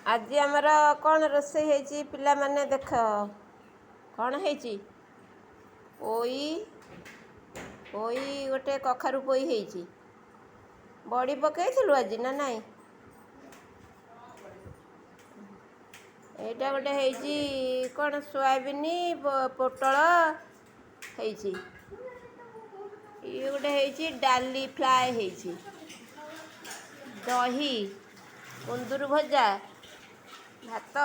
ଆଜି ଆମର କ'ଣ ରୋଷେଇ ହେଇଛି ପିଲାମାନେ ଦେଖ କ'ଣ ହେଇଛି। ପୋଇ ଗୋଟେ କଖାରୁ ପୋଇ ହେଇଛି। ବଡ଼ି ପକେଇଥିଲୁ ଆଜି ନା ନାଇଁ? ଏଇଟା ଗୋଟେ ହେଇଛି କ'ଣ ସୋୟାବିନ ପୋଟଳ ହେଇଛି। ଇଏ ଗୋଟେ ହେଇଛି ଡାଲି ଫ୍ରାଏ ହେଇଛି। ଦହି କୁନ୍ଦୁରୁ ଭଜା ଭାତ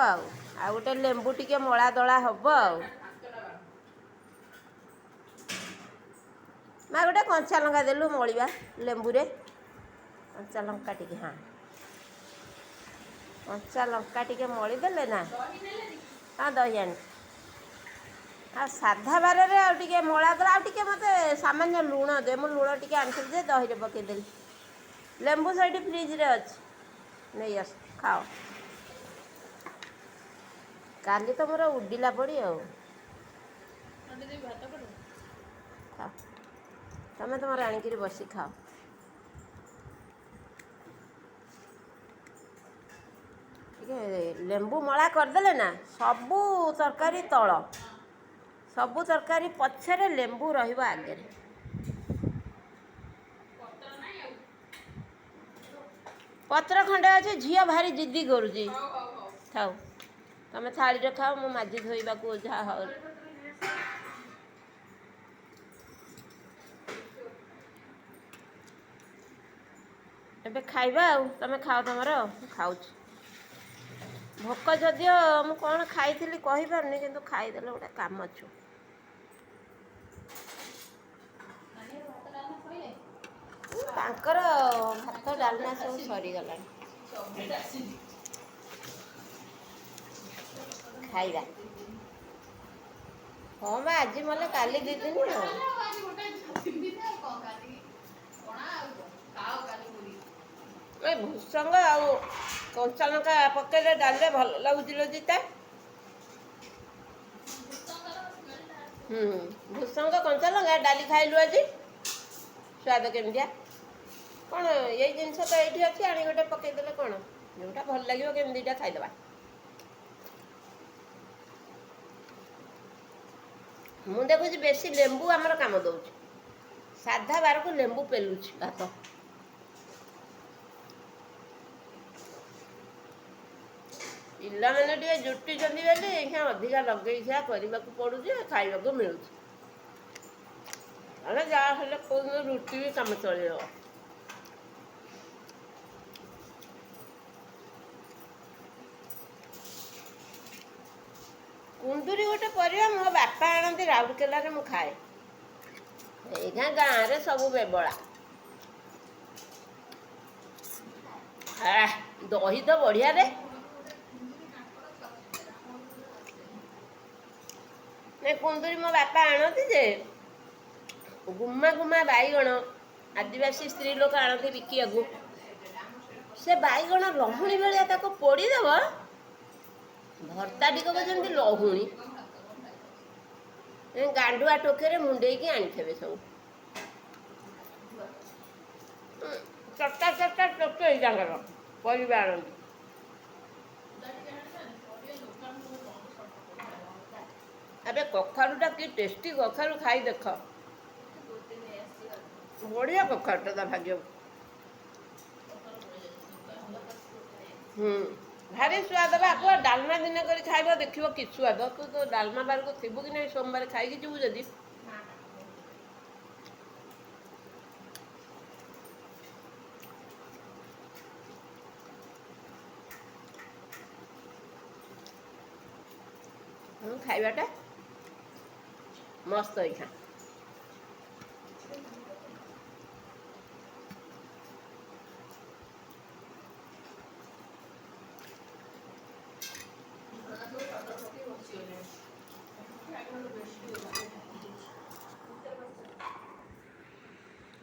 ଆଉ ଗୋଟେ ଲେମ୍ବୁ ଟିକେ ମଳା ଦଳା ହବ ଆଉ। ମା ଗୋଟେ କଞ୍ଚା ଲଙ୍କା ଦେଲୁ ମଳିବା ଲେମ୍ବୁରେ। କଞ୍ଚା ଲଙ୍କା ଟିକେ କଞ୍ଚା ଲଙ୍କା ଟିକେ ମଳି ଦେଲେ ନା। ଦହି ଆଣି ଆଉ ସାଧା ବାରରେ ଆଉ ଟିକେ ମଳା ଦଳା ଆଉ ଟିକେ ମୋତେ ସାମାନ୍ୟ ଲୁଣ ଦେ। ମୁଁ ଲୁଣ ଟିକେ ଆଣିଥିଲି ଯେ ଦହିରେ ପକେଇଦେଲି। ଲେମ୍ବୁ ସେଇଠି ଫ୍ରିଜରେ ଅଛି, ନେଇ ଆସ ଖାଅ। କାଲି ତ ମୋର ଉଡ଼ିଲା ପଡ଼ି ଆଉ। ଖାଅ, ତମେ ତୁମର ଆଣିକିରି ବସି ଖାଅ। ଟିକେ ଲେମ୍ବୁ ମଳା କରିଦେଲେ ନା ସବୁ ତରକାରୀ ତଳ, ସବୁ ତରକାରୀ ପଛରେ ଲେମ୍ବୁ ରହିବ ଆଗରେ। ପତ୍ର ଖଣ୍ଡେ ଅଛି, ଝିଅ ଭାରି ଜିଦ୍ଦି କରୁଛି। ଥାଉ, ତମେ ଥାଳିରେ ଖାଅ, ମୁଁ ମାଜି ଧୋଇବାକୁ ଯାହା ହଉ। ଏବେ ଖାଇବା ଆଉ, ତମେ ଖାଅ ତମର। ମୁଁ ଖାଉଛି। ଭୋକ ଯଦିଓ ମୁଁ କ'ଣ ଖାଇଥିଲି କହିପାରୁନି, କିନ୍ତୁ ଖାଇଦେଲେ ଗୋଟେ କାମ ଅଛି। ତାଙ୍କର ଭାତ ଡାଲମା ସବୁ ସରିଗଲାଣି। ଖାଇବା ହଁ ବା, ଆଜି ମଲେ କାଲି 2 ଦିନ ଆଉ। ଏ ଭୃସଙ୍ଗ ଆଉ କଞ୍ଚା ଲଙ୍କା ପକେଇଲେ ଡାଲିରେ ଭଲ ଲାଗୁଛି ଲୋ ଜିତା। ଭୃସଙ୍ଗ କଞ୍ଚା ଲଙ୍କା ଡାଲି ଖାଇଲୁ ଆଜି, ସ୍ୱାଦ କେମିତିଆ। କ'ଣ ଏଇ ଜିନିଷ ତ ଏଇଠି ଅଛି, ଆଣି ଗୋଟେ ପକେଇଦେଲେ କ'ଣ, ଯେଉଁଟା ଭଲ ଲାଗିବ କେମିତି ଦୁଇଟା ଖାଇଦେବା। ମୁଁ ଦେଖୁଛି ବେଶୀ ଲେମ୍ବୁ ଆମର କାମ ଦେଉଛି। ସାଧା ବାରକୁ ଲେମ୍ବୁ ପେଲୁଛି ଭାତ। ପିଲାମାନେ ଟିକେ ଜୁଟିଛନ୍ତି ବୋଲି ଏଇକ୍ଷିଣା ଅଧିକା ଲଗେଇଖିଆ କରିବାକୁ ପଡ଼ୁଛି, ଖାଇବାକୁ ମିଳୁଛି। ହେଲେ ଯାହା ହେଲେ କେଉଁଦିନ ରୁଟି ବି କାମ ଚଳିବ। କୁନ୍ଦୁରି ଗୋଟେ ପରିବା ମୋ ବାପା ଆଣନ୍ତି ରାଉରକେଲାରେ, ମୁଁ ଖାଏ। ଏଇନା ଗାଁରେ ସବୁ ବେବଳା। ଦହି ତ ବଢ଼ିଆରେ। ନାଇଁ, କୁନ୍ଦୁରି ମୋ ବାପା ଆଣନ୍ତି ଯେ ଗୁମା ଗୁମା ବାଇଗଣ, ଆଦିବାସୀ ସ୍ତ୍ରୀ ଲୋକ ଆଣନ୍ତି ବିକିବାକୁ। ସେ ବାଇଗଣ ଲହୁଣୀ ଭଳିଆ ତାକୁ ପୋଡ଼ିଦେବ, ଭର୍ତ୍ତା ଟିକକ ଯେମିତି ଲହୁଣୀ। ଗାଣ୍ଡୁଆ ଟୋକେରେ ମୁଣ୍ଡେଇକି ଆଣିଥିବେ ସବୁ। ଚଟା ଟୋକେଇ ତାଙ୍କର ପରିବା ଆଣନ୍ତି। ଏବେ କଖାରୁଟା କି ଟେଷ୍ଟି କଖାରୁ, ଖାଇ ଦେଖ। ବଢ଼ିଆ କଖାରୁଟା ତା ଭାଗ୍ୟକୁ। ଭାରି ସ୍ୱାଦ ବା। ଆକୁ ଡାଲମା ଦିନେ କରି ଖାଇବ, ଦେଖିବ କି ସ୍ୱାଦ। ତୁ ତ ଡାଲମା ବାରକୁ ଥିବୁ କି ନାହିଁ, ସୋମବାର ଖାଇକି ଯିବୁ ଯଦି। ଖାଇବାଟା ମସ୍ତ ହେଇଥା।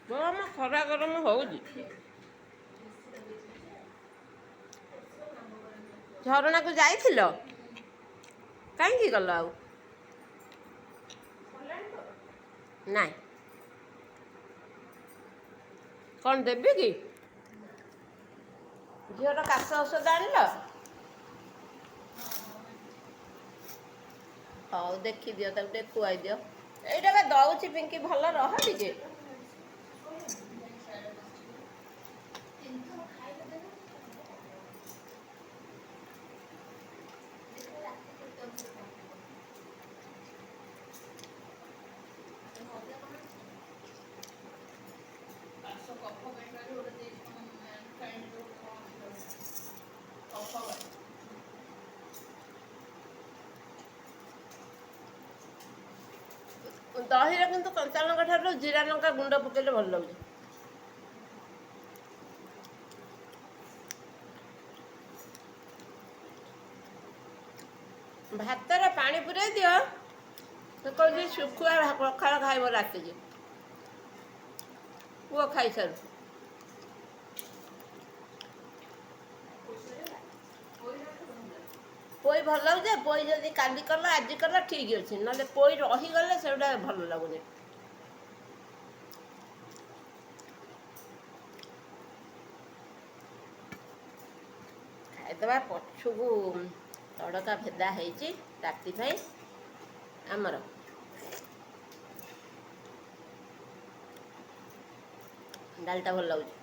ଗରମ ଖରା ଗରମ ହଉଛି। ଝରଣାକୁ ଯାଇଥିଲ? କାହିଁକି ଗଲ ଆଉ? ନାଇଁ, କ'ଣ ଦେବି କି? ଝିଅର କାଶ ଔଷଧ ଆଣିଲ? ହଉ ଦେଖିଦିଅ ତାକୁ ଟିକେ ଖୁଆଇ ଦିଅ। ଏଇଟା ବା ଦଉଛି ପିଙ୍କି ଭଲ ରହ ଟିକେ। ଦହିରେ କିନ୍ତୁ କଞ୍ଚା ଲଙ୍କା ଠାରୁ ଜିରା ଲଙ୍କା ଗୁଣ୍ଡ ପକେଇଲେ ଭଲ ଲାଗୁଛି। ଭାତରେ ପାଣି ପୁରେଇ ଦିଅ। ସେ କହୁଛି ଶୁଖୁଆ ପଖାଳ ଖାଇବ ରାତିକି। ପୁଅ ଖାଇସାରୁ। ପୋଇ ଭଲ ଲାଗୁଛି। ପୋଇ ଯଦି କାଲି କଲ ଆଜି କଲ ଠିକ୍ ଅଛି, ନହେଲେ ପୋଇ ରହିଗଲେ ସେଗୁଟା ଭଲ ଲାଗୁନି। ଖାଇଦେବା ପଛକୁ ତଡ଼କା ଭେଦା ହେଇଛି ରାତି ପାଇଁ ଆମର। ଡାଲିଟା ଭଲ ଲାଗୁଛି।